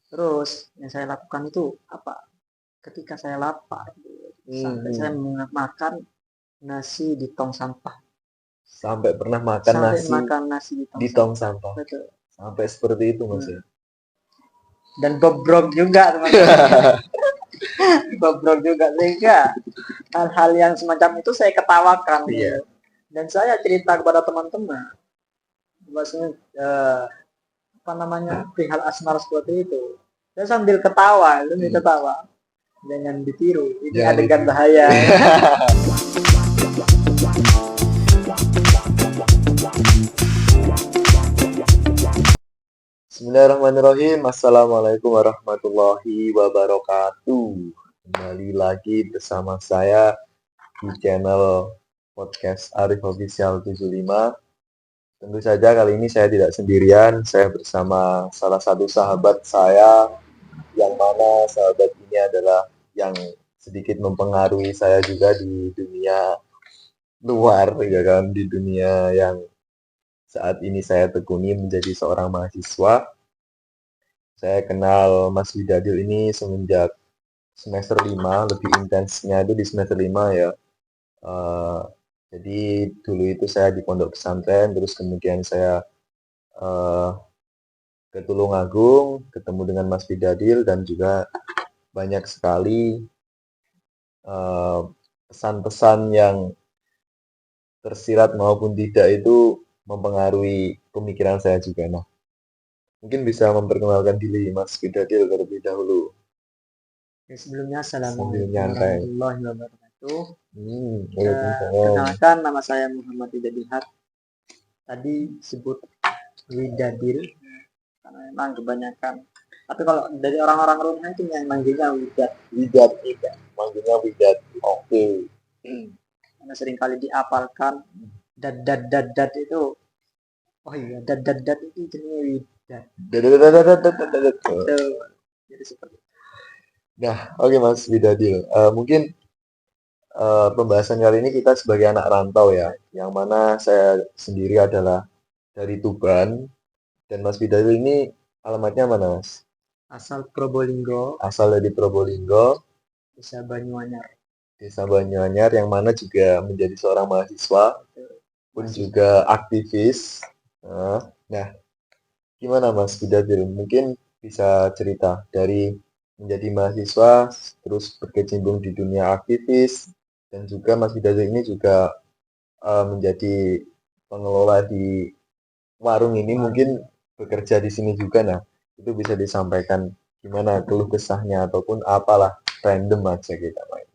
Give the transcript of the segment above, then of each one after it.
Terus yang saya lakukan itu apa? Ketika saya lapar, sampai saya makan nasi di tong sampah, Sampai pernah makan sampai nasi makan nasi di tong di tong sampah. sampah. Betul. Sampai seperti itu Mas ya. Dan bobrok juga teman-teman. Bobrok juga sehingga hal-hal yang semacam itu saya ketawakan. Iya. Dan saya cerita kepada teman-teman bahwasanya apa namanya perihal asmar seperti itu. Saya sambil ketawa, jangan ditiru, ini Jangan adegan ditiru. bahaya. Bismillahirrahmanirrahim. Assalamualaikum warahmatullahi wabarakatuh. Kembali lagi bersama saya di channel podcast Arif Official 75. Tentu saja kali ini saya tidak sendirian. Saya bersama salah satu sahabat saya, yang mana sahabat ini adalah yang sedikit mempengaruhi saya juga di dunia luar, ya kan, di dunia yang saat ini saya tekuni menjadi seorang mahasiswa. Saya kenal Mas Widadil ini semenjak semester 5, lebih intensnya itu di semester 5 ya. Eh, jadi dulu itu saya di pondok pesantren, terus kemudian saya eh, ke Tulungagung, ketemu dengan Mas Widadil, dan juga banyak sekali eh, pesan-pesan yang tersirat maupun tidak itu mempengaruhi pemikiran saya juga. Nah, mungkin bisa memperkenalkan diri Mas Widadil terlebih dahulu Oke, sebelumnya sambil Assalamualaikum nyantai. warahmatullahi wabarakatuh. Waalaikumsalam. Kenalkan, nama saya Muhammad Widadihat. Tadi sebut Widadil karena memang kebanyakan. Tapi kalau dari orang-orang rumah itu yang manggilnya Widad. Widat, manggilnya Widat. Oke. Karena sering kali diapalkan dad itu. Oh iya, dad itu jenis Widad. Dadadadadadadadadad. Itu jadi seperti itu. Nah, oke Mas Widadil. Mungkin pembahasan kali ini kita sebagai anak rantau ya, yang mana saya sendiri adalah dari Tuban, dan Mas Widadil ini alamatnya mana Mas? Asal Probolinggo, Asal dari Probolinggo, bisa Banyuanyar. Desa Banyuanyar, yang mana juga menjadi seorang mahasiswa, pun Masih juga aktivis. Nah, gimana Mas Widadil? Mungkin bisa cerita dari menjadi mahasiswa, terus berkecimpung di dunia aktivis, dan juga Mas Widadil ini juga menjadi pengelola di warung ini, mungkin bekerja di sini juga. Nah, itu bisa disampaikan gimana keluh kesahnya ataupun apalah, random aja kita main.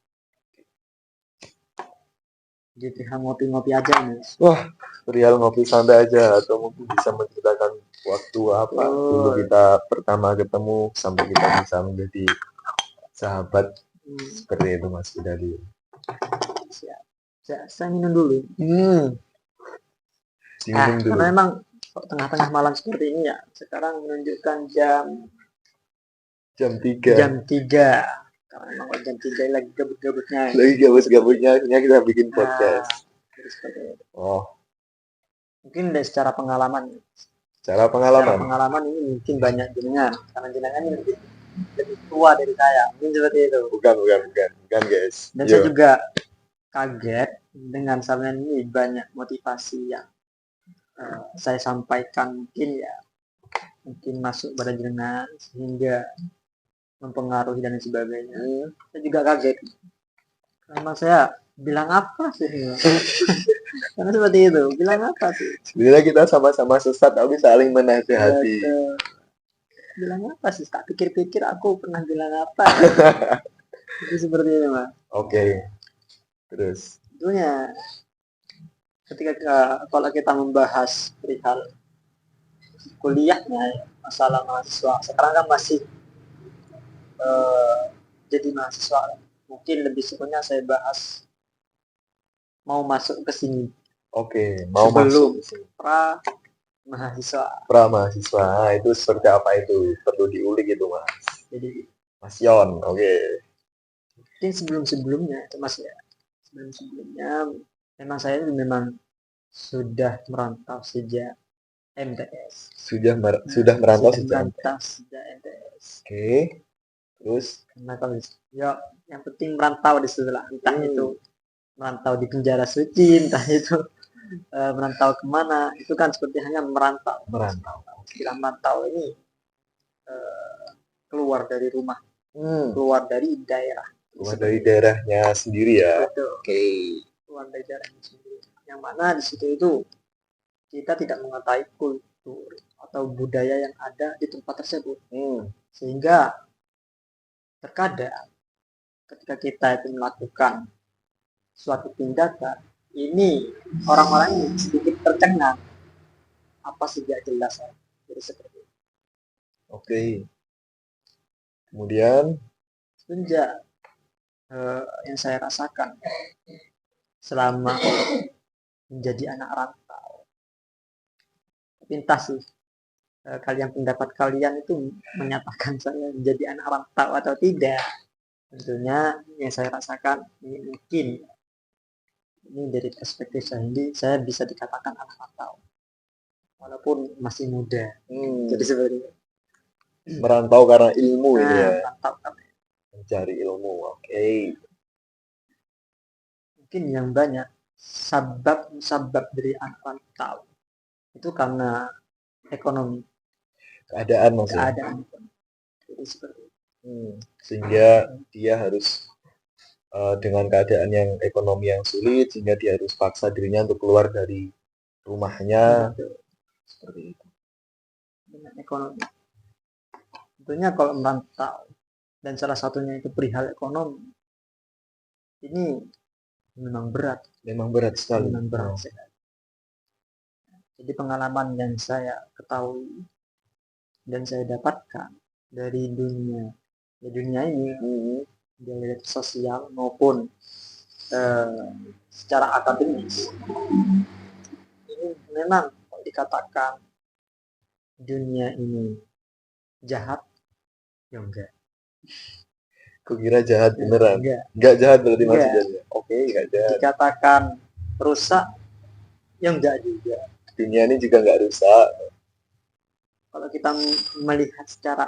gitu, ngopi-ngopi aja nih. Wah, perihal ngopi santai aja, atau mungkin bisa menceritakan waktu apa dulu Oh, kita pertama ketemu sampai kita bisa menjadi sahabat seperti itu Mas Widadi. siap. Saya minum dulu. Diminum Karena dulu. memang tengah-tengah malam seperti ini ya, sekarang menunjukkan jam Jam 3. jam 3. Karena memang jam 3 lagi gabut-gabutnya. Lagi gabut-gabutnya akhirnya kita bikin Nah, podcast. jadi seperti itu. Oh, Mungkin dari secara pengalaman, secara pengalaman. ini mungkin banyak jenengan, karena jenengan ini lebih tua dari saya, mungkin seperti itu. Bukan guys. Dan saya Yo. juga kaget dengan sampean ini banyak motivasi yang saya sampaikan, mungkin masuk pada jenengan sehingga mempengaruhi dan sebagainya. Saya juga kaget. Memang saya bilang apa sih? Karena seperti itu. Bilang apa sih? Sebenarnya kita sama-sama sesat tapi saling menasehati. Bilang apa sih? Tak pikir-pikir aku pernah bilang apa. Itu seperti itu, Mas. Oke. Terus. Tentunya ketika kalau kita membahas perihal kuliahnya, masalah mahasiswa sekarang kan masih jadi mahasiswa, mungkin lebih sebenarnya saya bahas mau masuk ke sini. Oke, mau sebelum masuk ke sini. mahasiswa. Pra mahasiswa. Nah, itu seperti apa itu? Perlu diulik itu, Mas. Jadi Mas Yon, oke. mungkin sebelum-sebelumnya itu Mas ya. Sebelum-sebelumnya memang saya memang sudah merantau sejak MTS. Sudah merantau sejak merantau sejak MTS. Oke. Terus? Karena kalau ya yang penting merantau di situ lah, entah itu merantau di penjara suci, entah itu merantau kemana, itu kan seperti hanya merantau. Merantau. Istilah merantau ini keluar dari rumah, keluar dari daerah. Keluar dari daerahnya sendiri ya. Betul. Oke. Keluar dari daerahnya sendiri. Yang mana di situ itu kita tidak mengetahui kultur atau budaya yang ada di tempat tersebut. Sehingga terkadang ketika kita itu melakukan suatu tindakan, ini orang-orang ini sedikit tercengang, apa sih gak jelas. Jadi seperti itu. Oke. Kemudian Semenjak yang saya rasakan selama menjadi anak rantau, entah sih pendapat kalian itu menyatakan saya menjadi anak rantau atau tidak. Tentunya yang saya rasakan ini mungkin ini dari perspektif saya, ini saya bisa dikatakan anak rantau walaupun masih muda. Jadi seperti itu. Merantau karena ilmu ini ya. Merantau karena mencari ilmu. Oke. Mungkin yang banyak sebab dari anak rantau itu karena ekonomi. Keadaan maksudnya. Keadaan ekonomi. Jadi seperti itu. Sehingga dia harus dengan keadaan yang ekonomi yang sulit, sehingga dia harus paksa dirinya untuk keluar dari rumahnya. Seperti itu. Dengan ekonomi. Tentunya kalau merantau dan salah satunya itu perihal ekonomi, ini memang berat. Memang berat sekali. Memang berat sekali. Jadi pengalaman yang saya ketahui dan saya dapatkan dari dunia ini, dari sosial maupun secara akademis, ini memang dikatakan dunia ini jahat, ya enggak. Kukira jahat beneran. Enggak jahat berarti maksudnya. Oke, enggak jahat. Dikatakan rusak, ya enggak juga. Dunia ini juga enggak rusak. Kalau kita melihat secara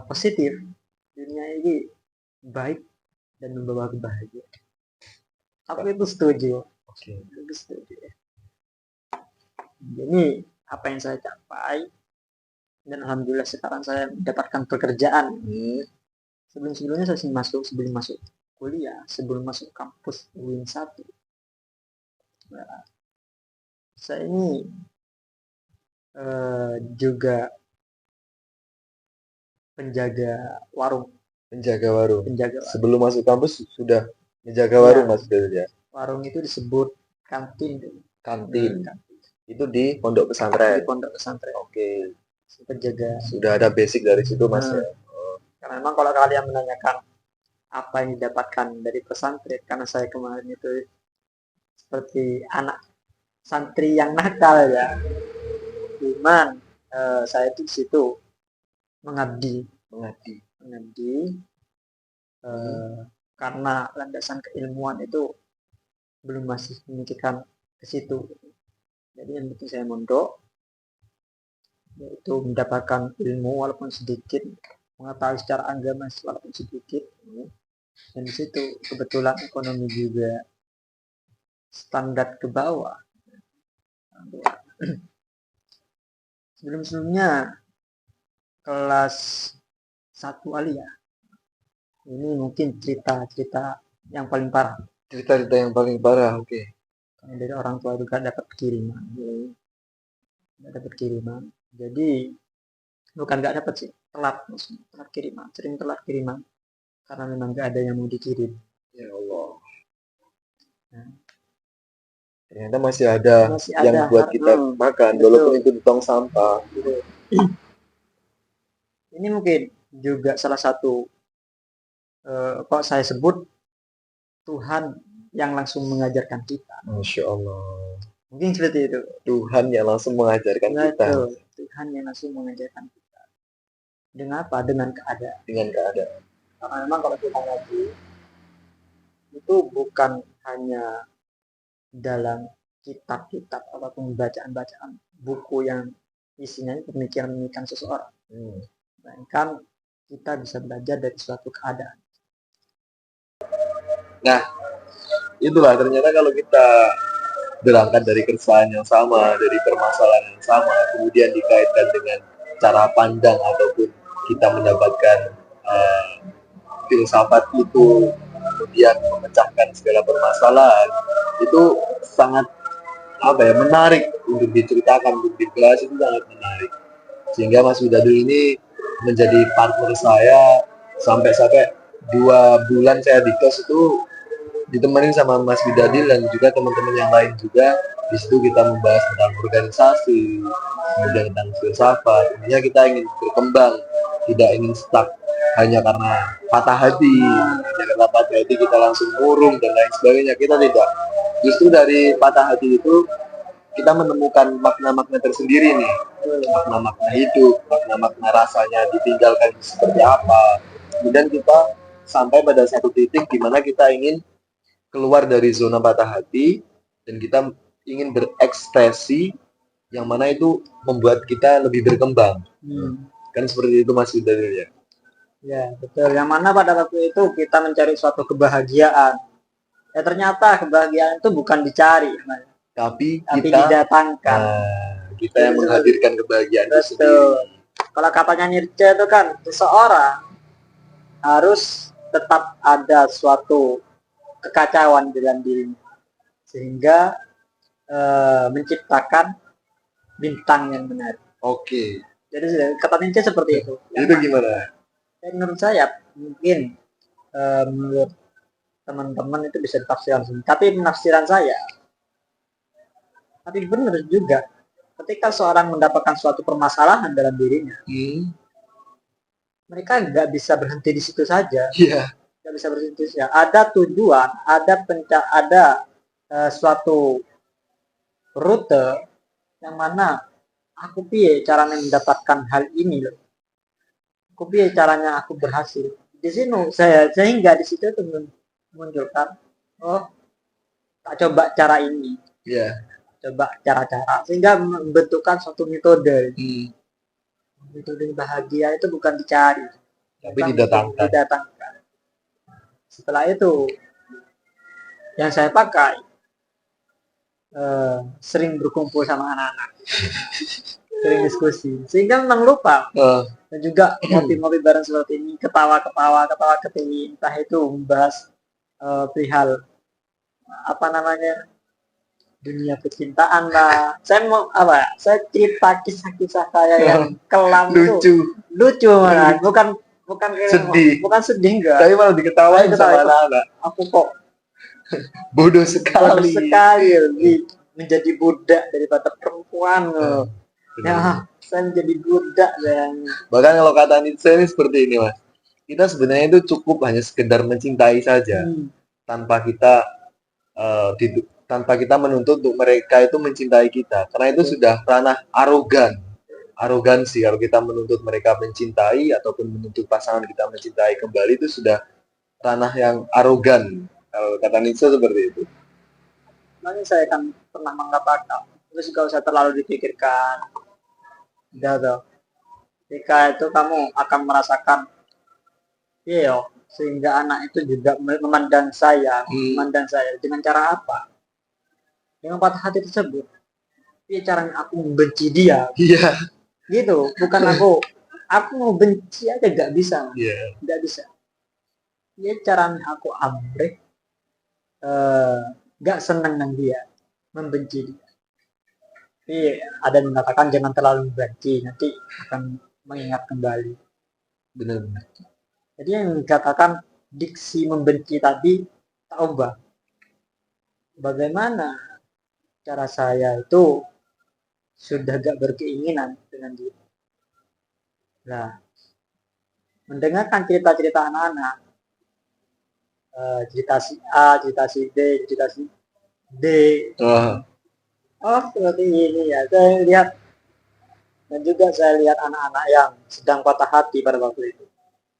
positif, dunia ini baik dan membawa kebahagiaan. Aku itu setuju. Oke. Itu setuju. Jadi apa yang saya capai, dan alhamdulillah sekarang saya mendapatkan pekerjaan. Sebelum-sebelumnya saya sebelum masuk kuliah, sebelum masuk kampus UIN 1, saya ini juga penjaga warung. Sebelum masuk kampus sudah menjaga warung maksudnya. Warung itu disebut kantin. Itu di pondok pesantren. Oke. Penjaga. Sudah ada basic dari situ mas ya. Karena memang kalau kalian menanyakan apa yang didapatkan dari pesantren, karena saya kemarin itu seperti anak santri yang nakal ya. Cuman saya itu di situ mengabdi. Karena landasan keilmuan itu belum masih memikirkan ke situ. Jadi yang penting saya mondok, yaitu mendapatkan ilmu walaupun sedikit, mengetahui secara agama walaupun sedikit. Dan di situ kebetulan ekonomi juga standar ke bawah. Sebelum-sebelumnya kelas 1 alia. Ini mungkin cerita-cerita yang paling parah. Oke. Karena dari orang tua juga dapat kiriman. Jadi bukan nggak dapat sih, telat kiriman, sering telat kiriman. Karena memang nggak ada yang mau dikirim. Ya Allah. Ternyata masih ada yang buat kita makan, walaupun itu di tong sampah. Ini mungkin juga salah satu kok saya sebut Tuhan yang langsung mengajarkan kita. Masya Allah. Mungkin seperti itu. Tuhan yang langsung mengajarkan kita. Tuhan yang langsung mengajarkan kita. Dengan apa? Dengan keadaan. Karena memang kalau kita ngaji itu bukan hanya dalam kitab-kitab ataupun bacaan-bacaan buku yang isinya pemikiran seseorang. melainkan kita bisa belajar dari suatu keadaan. Nah, itulah ternyata kalau kita berangkat dari keresahan yang sama, dari permasalahan yang sama, kemudian dikaitkan dengan cara pandang ataupun kita mendapatkan filsafat itu, kemudian memecahkan segala permasalahan, itu sangat menarik untuk diceritakan, untuk dibahas, itu sangat menarik. Sehingga Mas Widadul ini menjadi partner saya sampai 2 bulan saya di kos itu ditemenin sama Mas Widadil dan juga teman-teman yang lain juga. Di situ kita membahas tentang organisasi, kemudian tentang filsafat. Intinya kita ingin berkembang, tidak ingin stuck hanya karena patah hati. Hanya karena patah hati kita langsung murung dan lain sebagainya. Kita tidak. Justru dari patah hati itu kita menemukan makna-makna tersendiri nih, makna-makna hidup, makna-makna rasanya ditinggalkan seperti apa. Kemudian kita sampai pada satu titik di mana kita ingin keluar dari zona patah hati dan kita ingin berekspresi yang mana itu membuat kita lebih berkembang. Kan seperti itu Mas Widadil ya. Ya betul. Yang mana pada waktu itu kita mencari suatu kebahagiaan. Ya ternyata kebahagiaan itu bukan dicari, tapi kita didatangkan. Kita yang menghadirkan kebahagiaan itu sendiri. Betul. Kalau katanya Nietzsche itu kan seseorang harus tetap ada suatu kekacauan dalam dirinya sehingga menciptakan bintang yang menarik. Oke. Jadi kata Nietzsche seperti itu. Itu gimana? Menurut saya mungkin menurut teman-teman itu bisa ditafsirkan sendiri. Tapi penafsiran saya, tapi benar juga. Ketika seorang mendapatkan suatu permasalahan dalam dirinya, mereka nggak bisa berhenti di situ saja. Nggak bisa berhenti saja. Ada tujuan, ada suatu rute yang mana aku piye caranya mendapatkan hal ini loh. Aku piye caranya aku berhasil. Di sini sehingga di situ itu munculkan, oh tak coba cara ini. Coba cara-cara sehingga membentukkan suatu metode. Metode bahagia itu bukan dicari, tapi didatangkan. Setelah itu yang saya pakai sering berkumpul sama anak-anak, sering diskusi sehingga memang lupa. Dan juga ngopi-ngopi bareng seperti ini, ketawa ketiwi, entah itu membahas perihal dunia percintaan lah. Saya mau saya cerita kisah-kisah saya yang kelam, lucu malah, bukan sedih, enggak. Tapi malah diketawain sama anak-anak. Aku kok bodoh sekali menjadi budak daripada perempuan. Ya, saya menjadi budak dan bahkan kalau kata Nietzsche ini seperti ini Mas, kita sebenarnya itu cukup hanya sekedar mencintai saja, tanpa kita menuntut untuk mereka itu mencintai kita, karena itu sudah ranah arogansi. Kalau kita menuntut mereka mencintai ataupun menuntut pasangan kita mencintai kembali, itu sudah ranah yang arogan. Kalau kata Nietzsche seperti itu. Makanya saya kan pernah mengatakan, terus gak usah terlalu dipikirkan. Udah tuh. Ketika itu kamu akan merasakan, sehingga anak itu juga memandang saya dengan cara apa? Dengan patah hati tersebut. Ini caranya aku membenci dia. Gitu, bukan aku mau benci aja gak bisa. Gak bisa. Dia caranya aku ambrek, gak senang dengan dia, membenci dia. Tapi ada yang mengatakan jangan terlalu membenci, nanti akan mengingat kembali. Benar-benar. Jadi yang dikatakan diksi membenci tadi tak ubah. Bagaimana cara saya itu sudah gak berkeinginan dengan dia. Nah, mendengarkan cerita-cerita anak-anak, cerita si A, cerita si B, cerita si D. Seperti ini ya. Saya lihat, dan juga saya lihat anak-anak yang sedang patah hati pada waktu itu.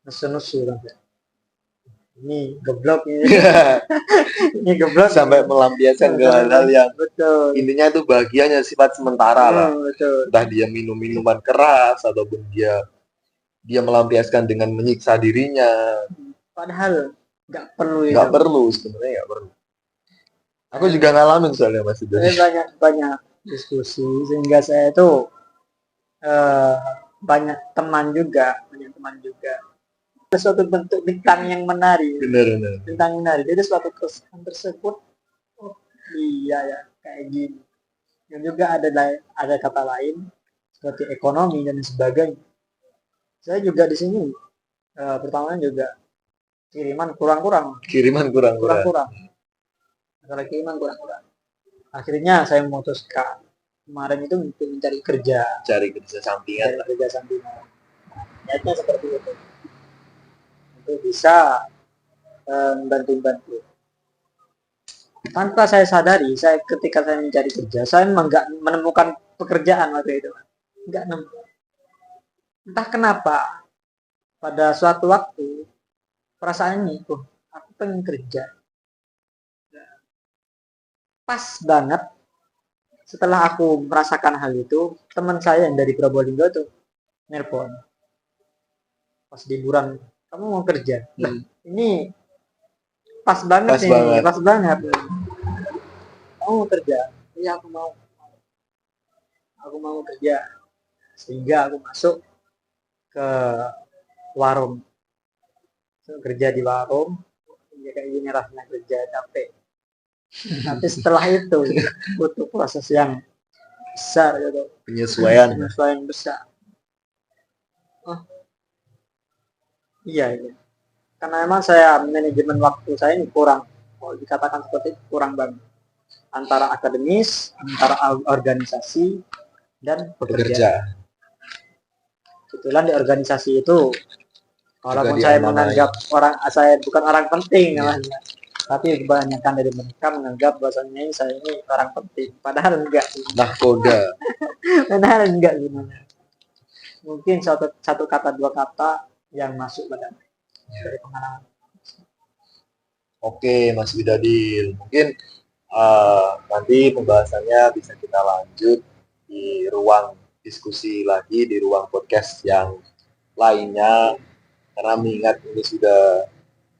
Nesu-nesu kan. Ini goblok ini. Ini goblok. Sampai melampiaskan ke hal-hal yang betul. Intinya itu bahagianya sifat sementara lah. Betul. Entah dia minum minuman keras ataupun dia dia melampiaskan dengan menyiksa dirinya. Padahal nggak perlu itu. Nggak perlu, sebenarnya nggak perlu. Aku juga ngalamin soalnya Mas Saya Widadil. banyak diskusi sehingga saya itu eh, banyak teman juga. Ada suatu bentuk bintang yang menari. Benar. Bintang yang menari. Jadi suatu kesan tersebut, oh iya ya kayak gini. Dan juga ada kata lain seperti ekonomi dan sebagainya. Saya juga di sini pertama juga kiriman kurang-kurang. Kiriman kurang-kurang. Masalah kiriman kurang-kurang. Akhirnya saya memutuskan kemarin itu untuk mencari kerja. Cari kerja sampingan. Cari kerja sampingan. Niatnya seperti itu. Untuk bisa membantu-bantu. Tanpa saya sadari, ketika saya mencari kerja, saya memang nggak menemukan pekerjaan waktu itu. Nggak nemu. Entah kenapa, pada suatu waktu, perasaan ini, aku pengen kerja. Pas banget, setelah aku merasakan hal itu, teman saya yang dari Probolinggo tuh nelpon. Pas liburan, kamu mau kerja? Nah, ini pas banget Pas nih, banget. pas banget. Kamu mau kerja? Iya, aku mau. Aku mau kerja. Sehingga aku masuk ke warung. Kerja di warung. Ya kayak gini rasanya kerja, capek. Tapi setelah itu butuh proses yang besar gitu. Penyesuaian. Penyesuaian besar. Oh, iya. Karena memang saya manajemen waktu saya ini kurang. Kalau dikatakan seperti itu kurang banget. Antara akademis, antara organisasi, dan pekerjaan. Kebetulan di organisasi itu, walaupun saya menganggap saya bukan orang penting, namanya, tapi kebanyakan dari mereka menganggap bahwasanya saya ini orang penting. Padahal enggak. Nahkoda. Padahal enggak sebenarnya. Mungkin satu kata dua kata yang masuk pada dari pengalaman. Oke, Mas Widadil. Mungkin nanti pembahasannya bisa kita lanjut di ruang diskusi lagi, di ruang podcast yang lainnya. Karena mengingat ini sudah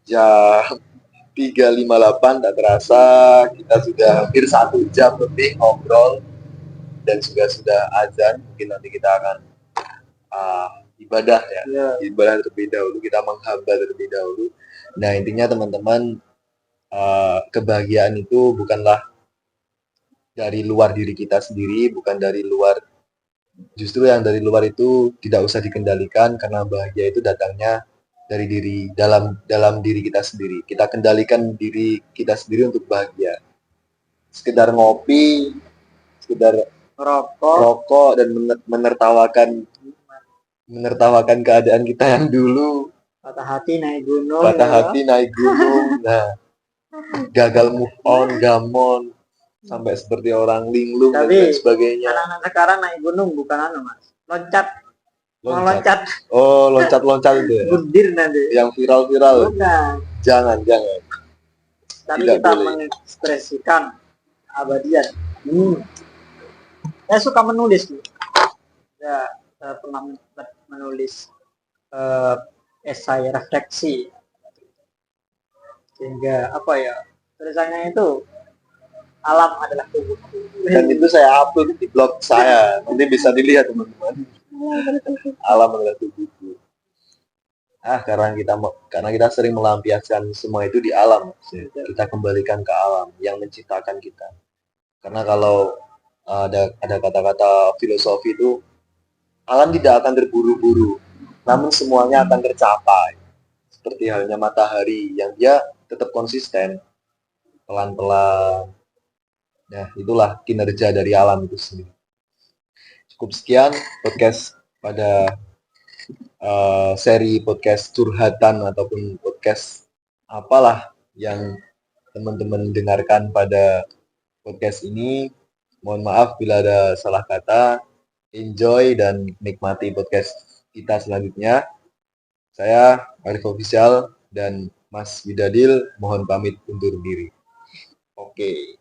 jam 3.58, tak terasa kita sudah hampir 1 jam lebih ngobrol dan sudah azan. Mungkin nanti kita akan ibadah ya. Ibadah terlebih dahulu, kita menghamba terlebih dahulu. Nah, intinya teman-teman, kebahagiaan itu bukanlah dari luar diri kita sendiri, bukan dari luar. Justru yang dari luar itu tidak usah dikendalikan, karena bahagia itu datangnya dari dalam diri kita sendiri. Kita kendalikan diri kita sendiri untuk bahagia. Sekedar ngopi, sekedar rokok dan menertawakan keadaan kita yang dulu. Patah hati naik gunung. Nah, gagal move on, gamon, sampai seperti orang linglung dan lain sebagainya. Anak-anak sekarang naik gunung bukan Mas. Loncat. Oh, loncat itu ya. Bundir nanti. Yang viral. Bukan. Jangan. Tapi kita mengekspresikan abadian. Saya suka menulis. Saya pernah menulis esai refleksi. Sehingga tulisannya itu alam adalah tubuhku. Dan itu saya upload di blog saya. Nanti bisa dilihat teman-teman. Alam adalah tubuhku. Karena kita sering melampiaskan semua itu di alam. Kita kembalikan ke alam yang menciptakan kita. Karena kalau ada kata-kata filosofi itu, alam tidak akan terburu-buru, namun semuanya akan tercapai. Seperti halnya matahari yang dia tetap konsisten, pelan-pelan. Nah, itulah kinerja dari alam itu sendiri. Cukup sekian podcast pada seri podcast curhatan ataupun podcast apalah yang teman-teman dengarkan pada podcast ini. Mohon maaf bila ada salah kata. Enjoy dan nikmati podcast kita selanjutnya. Saya Arif Official dan Mas Widadil mohon pamit undur diri. Oke.